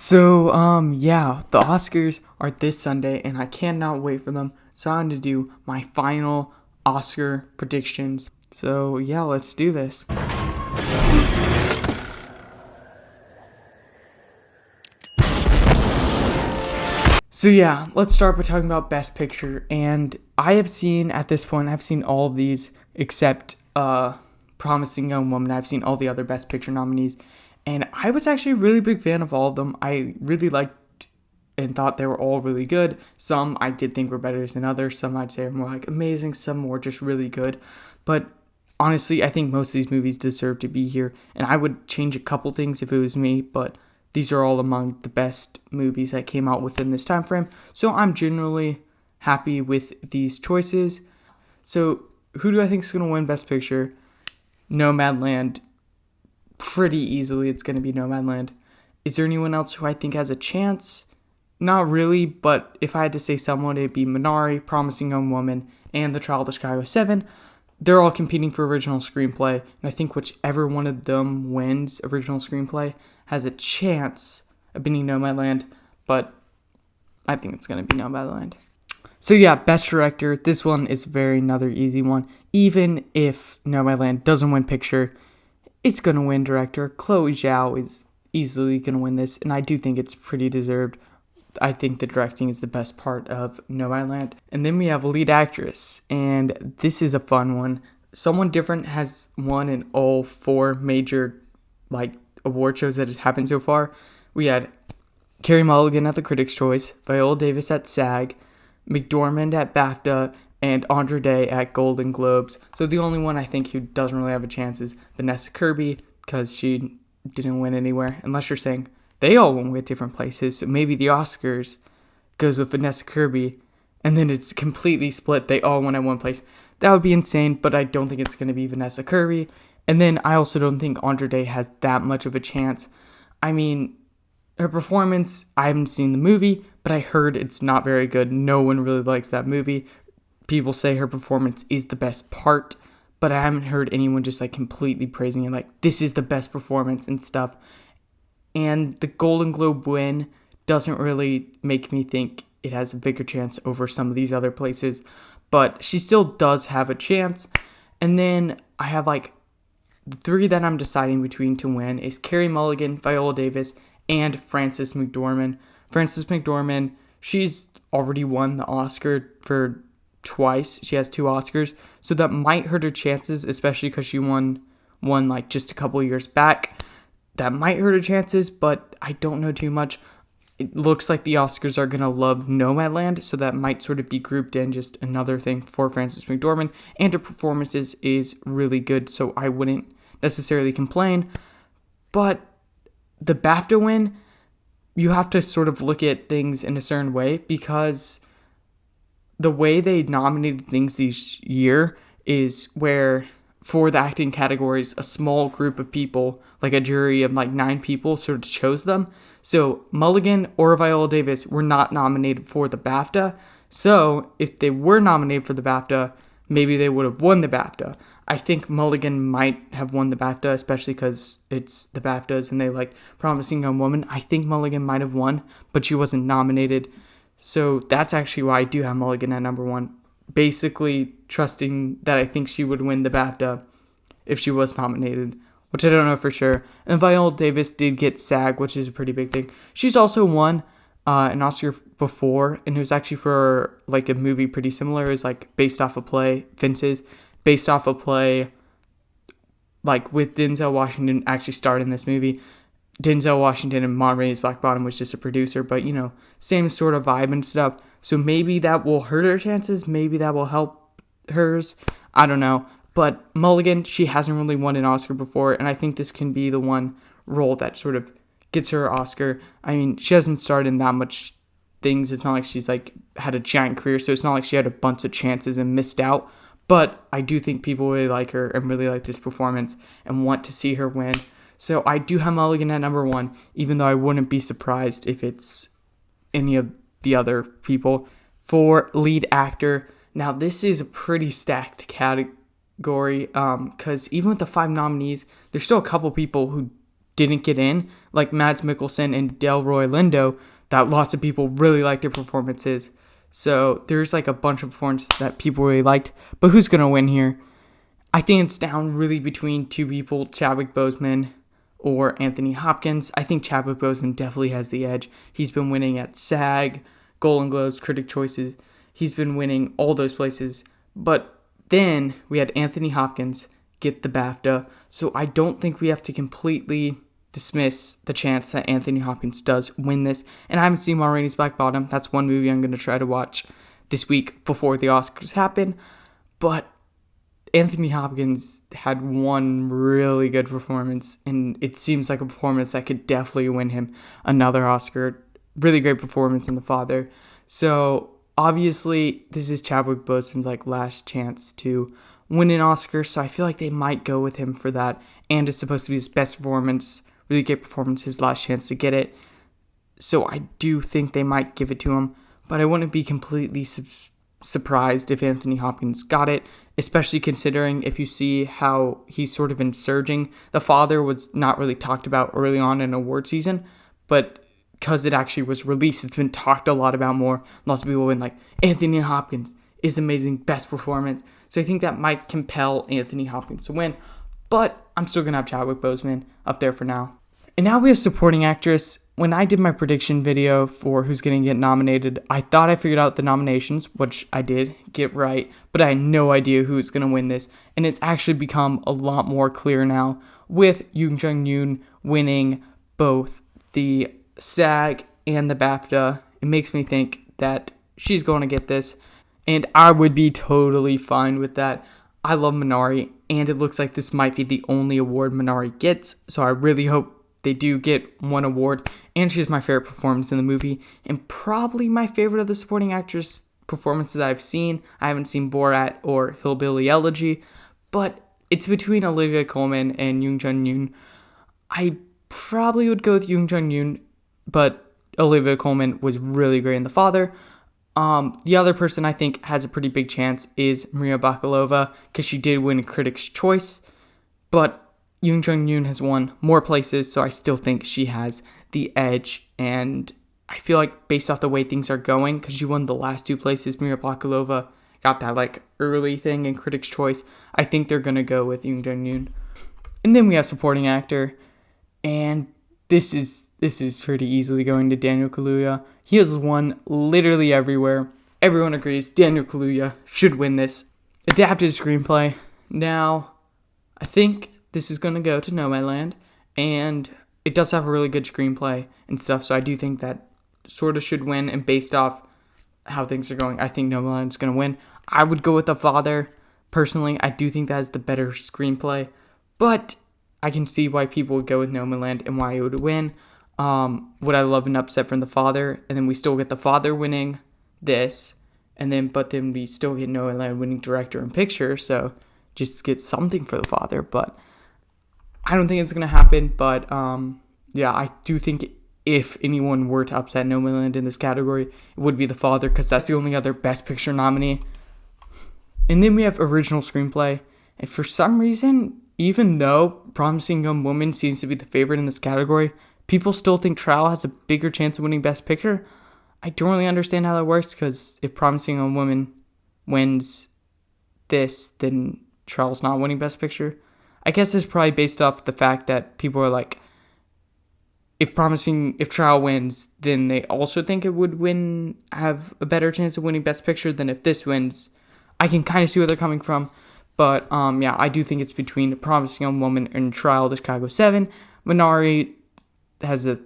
Yeah, the Oscars are this Sunday, and I cannot wait for them. So I'm going to do my final Oscar predictions. So, yeah, let's do this. So, yeah, let's start by talking about Best Picture. And I've seen all of these except Promising Young Woman. I've seen all the other Best Picture nominees. And I was actually a really big fan of all of them. I really liked and thought they were all really good. Some I did think were better than others. Some I'd say are more like amazing. Some were just really good. But honestly, I think most of these movies deserve to be here. And I would change a couple things if it was me. But these are all among the best movies that came out within this time frame. So I'm generally happy with these choices. So who do I think is going to win Best Picture? Nomadland. Pretty easily it's going to be Nomadland. Is there anyone else who I think has a chance? Not really, but if I had to say someone, it'd be Minari, Promising Young Woman, and The Trial of Chicago 7. They're all competing for original screenplay, and I think whichever one of them wins original screenplay has a chance of beating Nomadland, but I think it's going to be Nomadland. So yeah, Best Director. This one is another easy one. Even if Nomadland doesn't win Picture, it's going to win Director. Chloe Zhao is easily going to win this, and I do think it's pretty deserved. I think the directing is the best part of Nomadland. And then we have Lead Actress, and this is a fun one. Someone different has won in all four major award shows that have happened so far. We had Carey Mulligan at the Critics' Choice, Viola Davis at SAG, McDormand at BAFTA, and Andra Day at Golden Globes. So the only one I think who doesn't really have a chance is Vanessa Kirby, because she didn't win anywhere, unless you're saying they all went with different places. So maybe the Oscars goes with Vanessa Kirby, and then it's completely split. They all went at one place. That would be insane, but I don't think it's going to be Vanessa Kirby. And then I also don't think Andra Day has that much of a chance. I mean, her performance, I haven't seen the movie, but I heard it's not very good. No one really likes that movie. People say her performance is the best part, but I haven't heard anyone just completely praising it, this is the best performance and stuff. And the Golden Globe win doesn't really make me think it has a bigger chance over some of these other places, but she still does have a chance. And then I have the three that I'm deciding between to win is Carey Mulligan, Viola Davis, and Frances McDormand. Frances McDormand, she's already won the Oscar for twice. She has 2 Oscars, so that might hurt her chances, especially because she won just a couple years back. That might hurt her chances, but I don't know too much. It looks like the Oscars are going to love Nomadland, so that might sort of be grouped in just another thing for Frances McDormand, and her performances is really good, so I wouldn't necessarily complain. But the BAFTA win, you have to sort of look at things in a certain way, because the way they nominated things this year is where, for the acting categories, a small group of people, a jury of 9 people, sort of chose them. So Mulligan or Viola Davis were not nominated for the BAFTA. So if they were nominated for the BAFTA, maybe they would have won the BAFTA. I think Mulligan might have won the BAFTA, especially because it's the BAFTAs and they Promising Young Woman. I think Mulligan might have won, but she wasn't nominated. So that's actually why I do have Mulligan at number 1. Basically trusting that I think she would win the BAFTA if she was nominated, which I don't know for sure. And Viola Davis did get SAG, which is a pretty big thing. She's also won an Oscar before, and it was actually for a movie pretty similar. It was based off a play, Fences, based off a play with Denzel Washington actually starred in this movie. Denzel Washington and Ma Rainey's Black Bottom was just a producer, but same sort of vibe and stuff. So maybe that will hurt her chances. Maybe that will help hers. I don't know. But Mulligan, she hasn't really won an Oscar before, and I think this can be the one role that sort of gets her an Oscar. I mean, she hasn't starred in that much things. It's not like she's had a giant career, so it's not like she had a bunch of chances and missed out. But I do think people really like her and really like this performance and want to see her win. So I do have Mulligan at number 1, even though I wouldn't be surprised if it's any of the other people. For lead actor, now this is a pretty stacked category, because even with the 5 nominees, there's still a couple people who didn't get in, like Mads Mikkelsen and Delroy Lindo, that lots of people really like their performances. So there's like a bunch of performances that people really liked. But who's going to win here? I think it's down really between two people, Chadwick Boseman or Anthony Hopkins. I think Chadwick Boseman definitely has the edge. He's been winning at SAG, Golden Globes, Critic Choices. He's been winning all those places. But then we had Anthony Hopkins get the BAFTA. So I don't think we have to completely dismiss the chance that Anthony Hopkins does win this. And I haven't seen Ma Rainey's Black Bottom. That's one movie I'm going to try to watch this week before the Oscars happen. But Anthony Hopkins had one really good performance, and it seems like a performance that could definitely win him another Oscar. Really great performance in The Father. So obviously, this is Chadwick Boseman's like last chance to win an Oscar, so I feel like they might go with him for that. And it's supposed to be his best performance, really great performance, his last chance to get it. So I do think they might give it to him, but I wouldn't be completely surprised if Anthony Hopkins got it, especially considering if you see how he's sort of been surging. The Father was not really talked about early on in award season, but because it actually was released, it's been talked a lot about more. Lots of people have been like, Anthony Hopkins is amazing, best performance. So I think that might compel Anthony Hopkins to win, but I'm still going to have Chadwick Boseman up there for now. And now we have supporting actress. When I did my prediction video for who's going to get nominated, I thought I figured out the nominations, which I did get right, but I had no idea who's going to win this. And it's actually become a lot more clear now with Yoon Jung-yoon winning both the SAG and the BAFTA. It makes me think that she's going to get this, and I would be totally fine with that. I love Minari, and it looks like this might be the only award Minari gets, so I really hope they do get one award. And she's my favorite performance in the movie, and probably my favorite of the supporting actress performances I've seen. I haven't seen Borat or Hillbilly Elegy, but it's between Olivia Colman and Yoon Jung-yoon. I probably would go with Yoon Jung-yoon, but Olivia Colman was really great in The Father. The other person I think has a pretty big chance is Maria Bakalova, because she did win Critics' Choice, but Yoon Jung-yoon has won more places, so I still think she has the edge, and I feel like based off the way things are going, because she won the last two places, Maria Bakalova got that like early thing in Critics' Choice, I think they're going to go with Yoon Jung-yoon. And then we have supporting actor, and this is pretty easily going to Daniel Kaluuya. He has won literally everywhere. Everyone agrees Daniel Kaluuya should win this. Adapted screenplay. Now, I think this is going to go to Nomadland, and it does have a really good screenplay and stuff, so I do think that sort of should win, and based off how things are going, I think Nomadland's going to win. I would go with The Father. Personally, I do think that has the better screenplay, but I can see why people would go with Nomadland and why it would win. Would I love an upset from The Father, and then we still get The Father winning this, but then we still get Nomadland winning director and picture, so just get something for The Father, but I don't think it's going to happen, but yeah, I do think if anyone were to upset Nomadland in this category, it would be The Father, because that's the only other Best Picture nominee. And then we have original screenplay, and for some reason, even though Promising Young Woman seems to be the favorite in this category, people still think Trial has a bigger chance of winning Best Picture. I don't really understand how that works, because if Promising Young Woman wins this, then Trial's not winning Best Picture. I guess it's probably based off the fact that people are like, if Trial wins, then they also think it would have a better chance of winning Best Picture than if this wins. I can kind of see where they're coming from, but yeah, I do think it's between Promising Young Woman and Trial of the Chicago 7. Minari has a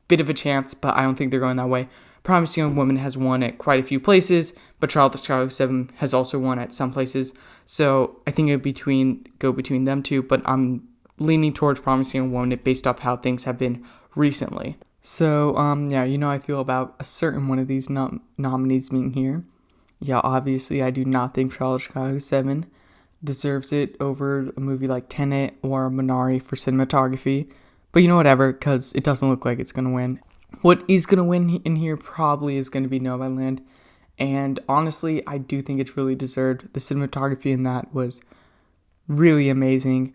bit of a chance, but I don't think they're going that way. Promising Young Woman has won at quite a few places, but Trial of the Chicago 7 has also won at some places. So I think it would go between them two, but I'm leaning towards Promising Young Woman based off how things have been recently. So yeah, you know how I feel about a certain one of these nominees being here. Yeah, obviously I do not think Trial of Chicago 7 deserves it over a movie like Tenet or Minari for cinematography. But you know, whatever, because it doesn't look like it's going to win. What is going to win in here probably is going to be Nomadland. And honestly, I do think it's really deserved. The cinematography in that was really amazing.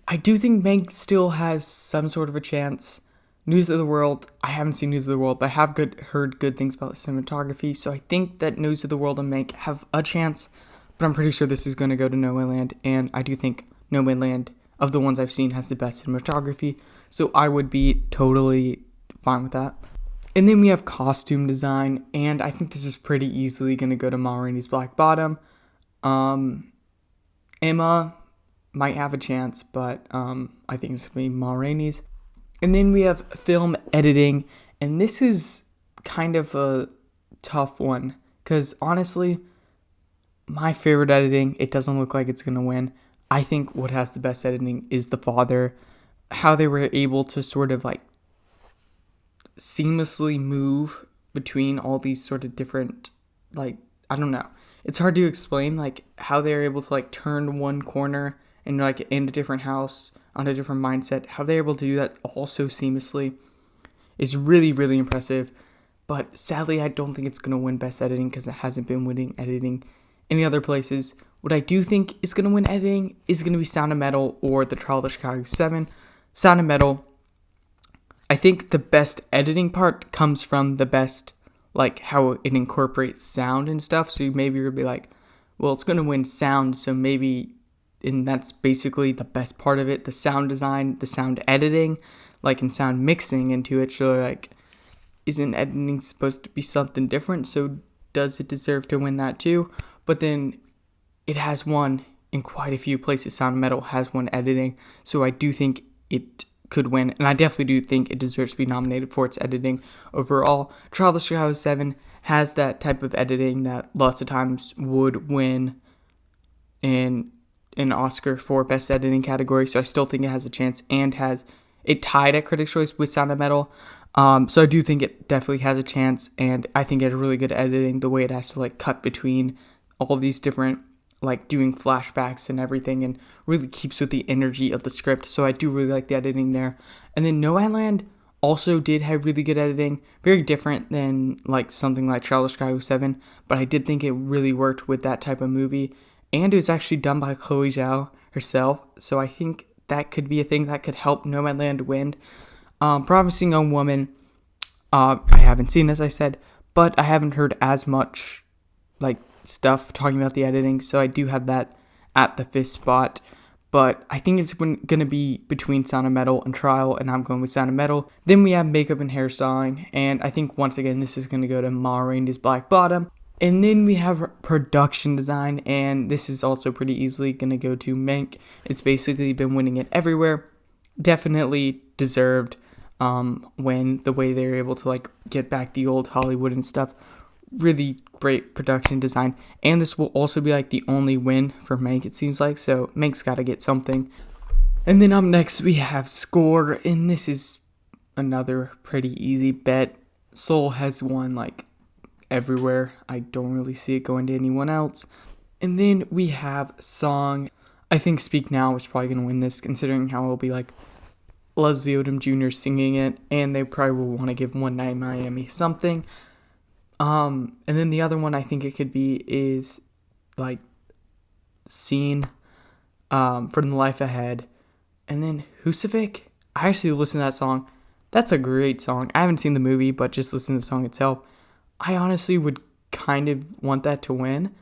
I do think Mank still has some sort of a chance. News of the World, I haven't seen News of the World, but I have heard good things about cinematography, so I think that News of the World and Mank have a chance, but I'm pretty sure this is going to go to No Man's Land, and I do think No Man's Land, of the ones I've seen, has the best cinematography, so I would be totally fine with that. And then we have costume design, and I think this is pretty easily going to go to Ma Rainey's Black Bottom. Emma might have a chance, but I think it's going to be Ma Rainey's. And then we have film editing, and this is kind of a tough one, because honestly, my favorite editing, it doesn't look like it's going to win. I think what has the best editing is The Father. How they were able to sort of like seamlessly move between all these sort of different, like, I don't know. It's hard to explain, like, how they're able to, like, turn one corner and, like, in a different house on a different mindset. How they're able to do that all so seamlessly is really, really impressive. But sadly, I don't think it's going to win Best Editing because it hasn't been winning editing any other places. What I do think is going to win editing is going to be Sound of Metal or The Trial of the Chicago 7. Sound of Metal, I think the best editing part comes from the best, like, how it incorporates sound and stuff. So maybe you'll be like, well, it's going to win sound, so maybe, and that's basically the best part of it, the sound design, the sound editing, like, and sound mixing into it. So, like, isn't editing supposed to be something different? So does it deserve to win that too? But then it has won in quite a few places. Sound of Metal has won editing, so I do think it could win, and I definitely do think it deserves to be nominated for its editing overall. Trial of the Chicago 7 has that type of editing that lots of times would win in an Oscar for Best Editing category, so I still think it has a chance, and has it tied at Critics' Choice with Sound of Metal. So I do think it definitely has a chance, and I think it has really good editing, the way it has to, like, cut between all these different, like, doing flashbacks and everything, and really keeps with the energy of the script. So I do really like the editing there. And then No Man's Land also did have really good editing, very different than, like, something like Trial of Chicago 7, but I did think it really worked with that type of movie, and it was actually done by Chloe Zhao herself, so I think that could be a thing that could help No Man's Land win. Promising Young Woman, I haven't seen, as I said, but I haven't heard as much, like, stuff talking about the editing, so I do have that at the 5th spot. But I think it's going to be between Sound of Metal and Trial, and I'm going with Sound of Metal. Then we have Makeup and Hairstyling, and I think once again this is going to go to Ma Rainey's Black Bottom. And then we have Production Design, and this is also pretty easily going to go to Mank. It's basically been winning it everywhere. Definitely deserved when the way they were able to, like, get back the old Hollywood and stuff. Really great production design, and this will also be, like, the only win for Mank, it seems like, so Mank's got to get something. And then up next we have Score, and this is another pretty easy bet. Soul has won, like, everywhere. I don't really see it going to anyone else. And then we have Song. I think Speak Now is probably going to win this, considering how it'll be, like, Leslie Odom Jr. singing it, and they probably will want to give One Night in Miami something. And then the other one I think it could be is, like, Scene, From the Life Ahead. And then Husavik, I actually listened to that song. That's a great song. I haven't seen the movie, but just listen to the song itself. I honestly would kind of want that to win.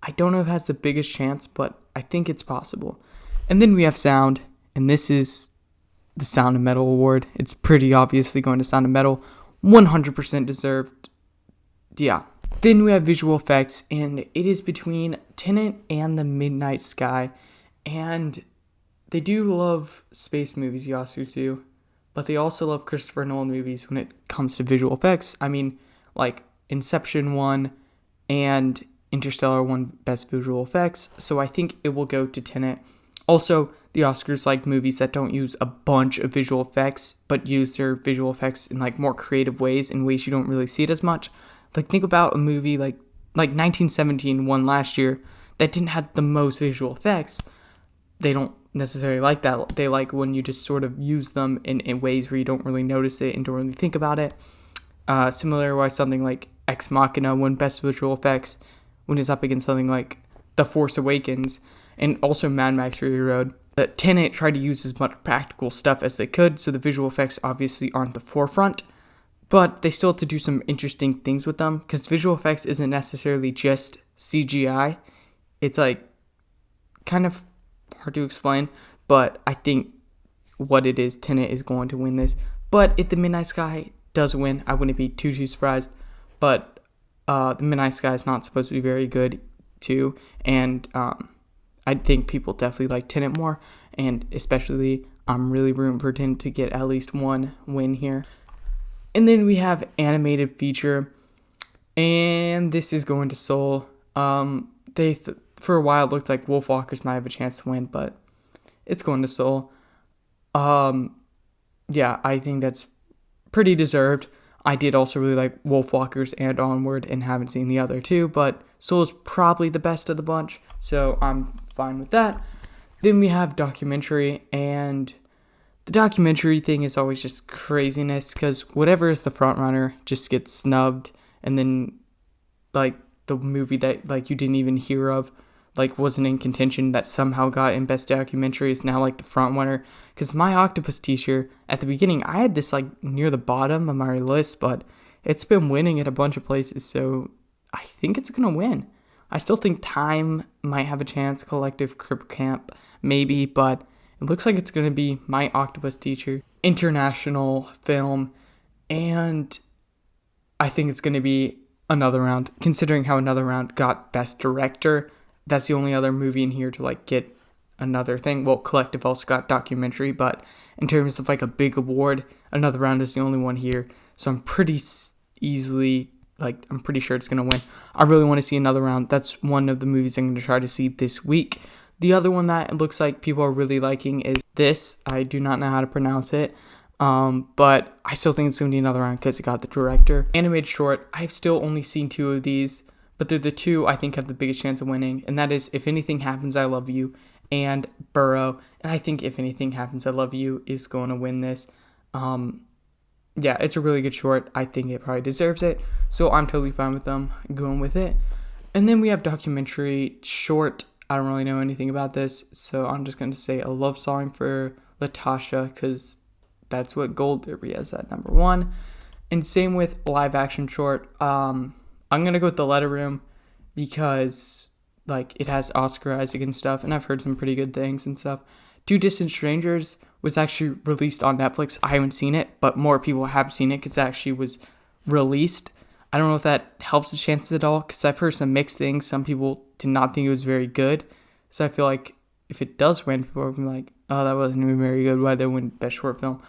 I don't know if it has the biggest chance, but I think it's possible. And then we have Sound, and this is the Sound of Metal award. It's pretty obviously going to Sound of Metal. 100% deserved. Yeah. Then we have visual effects, and it is between Tenet and The Midnight Sky. And they do love space movies, the Oscars do, but they also love Christopher Nolan movies when it comes to visual effects. I mean, like, Inception won and Interstellar won Best Visual Effects, so I think it will go to Tenet. Also, the Oscars like movies that don't use a bunch of visual effects, but use their visual effects in, like, more creative ways, in ways you don't really see it as much. Like, think about a movie like 1917 won last year that didn't have the most visual effects. They don't necessarily like that. They like when you just sort of use them in ways where you don't really notice it and don't really think about it. Similarly, something like Ex Machina won Best Visual Effects when it's up against something like The Force Awakens, and also Mad Max Fury Road. Tenet tried to use as much practical stuff as they could, so the visual effects obviously aren't the forefront, but they still have to do some interesting things with them, because visual effects isn't necessarily just CGI. It's like kind of hard to explain, but I think what it is, Tenet is going to win this. But if The Midnight Sky does win, I wouldn't be too surprised. But The Midnight Sky is not supposed to be very good too, and I think people definitely like Tenet more, and especially I'm really rooting for Tenet to get at least one win here. And then we have animated feature, and this is going to Soul. For a while it looked like Wolfwalkers might have a chance to win, but it's going to Soul. Yeah, I think that's pretty deserved. I did also really like Wolfwalkers and Onward and haven't seen the other two, but Soul is probably the best of the bunch, so I'm fine with that. Then we have documentary, and the documentary thing is always just craziness, because whatever is the front runner just gets snubbed, and then like the movie that like you didn't even hear of, like wasn't in contention, that somehow got in best documentary is now like the front runner. Because My Octopus Teacher, at the beginning I had this like near the bottom of my list, but it's been winning at a bunch of places, so I think it's gonna win. I still think Time might have a chance, Collective, Crip Camp maybe, but it looks like it's gonna be My Octopus Teacher, international film, and I think it's gonna be Another Round, considering how Another Round got best director. That's the only other movie in here to like get another thing. Well, Collective also got documentary, but in terms of like a big award, Another Round is the only one here. So I'm pretty sure it's gonna win. I really want to see Another Round. That's one of the movies I'm gonna try to see this week. The other one that it looks like people are really liking is this. I do not know how to pronounce it. But I still think it's gonna be Another Round because it got the director. Animated short, I've still only seen 2 of these, but they're the 2 I think have the biggest chance of winning, and that is If Anything Happens, I Love You, and Burrow. And I think If Anything Happens, I Love You is going to win this. Yeah, it's a really good short. I think it probably deserves it, so I'm totally fine with them going with it. And then we have documentary short. I don't really know anything about this, so I'm just going to say A Love Song for Latasha, because that's what Gold Derby has at number 1. And same with live action short. I'm going to go with The Letter Room because like it has Oscar Isaac and stuff, and I've heard some pretty good things and stuff. Two Distant Strangers was actually released on Netflix. I haven't seen it, but more people have seen it because it actually was released. I don't know if that helps the chances at all, because I've heard some mixed things. Some people did not think it was very good. So I feel like if it does win, people are going to be like, oh, that wasn't even very good. Why'd they win Best Short Film?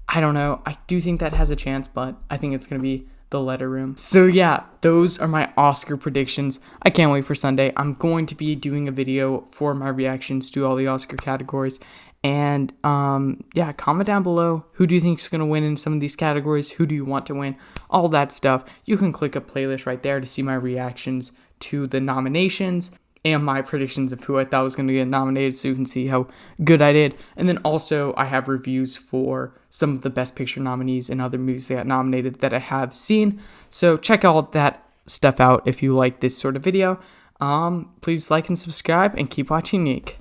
I don't know. I do think that has a chance, but I think it's going to be The Letter Room. So yeah, those are my Oscar predictions. I can't wait for Sunday. I'm going to be doing a video for my reactions to all the Oscar categories. And yeah, comment down below, who do you think is going to win in some of these categories? Who do you want to win? All that stuff. You can click a playlist right there to see my reactions to the nominations and my predictions of who I thought was going to get nominated, so you can see how good I did. And then also I have reviews for some of the Best Picture nominees and other movies that got nominated that I have seen. So check all that stuff out if you like this sort of video. Please like and subscribe and keep watching Nick.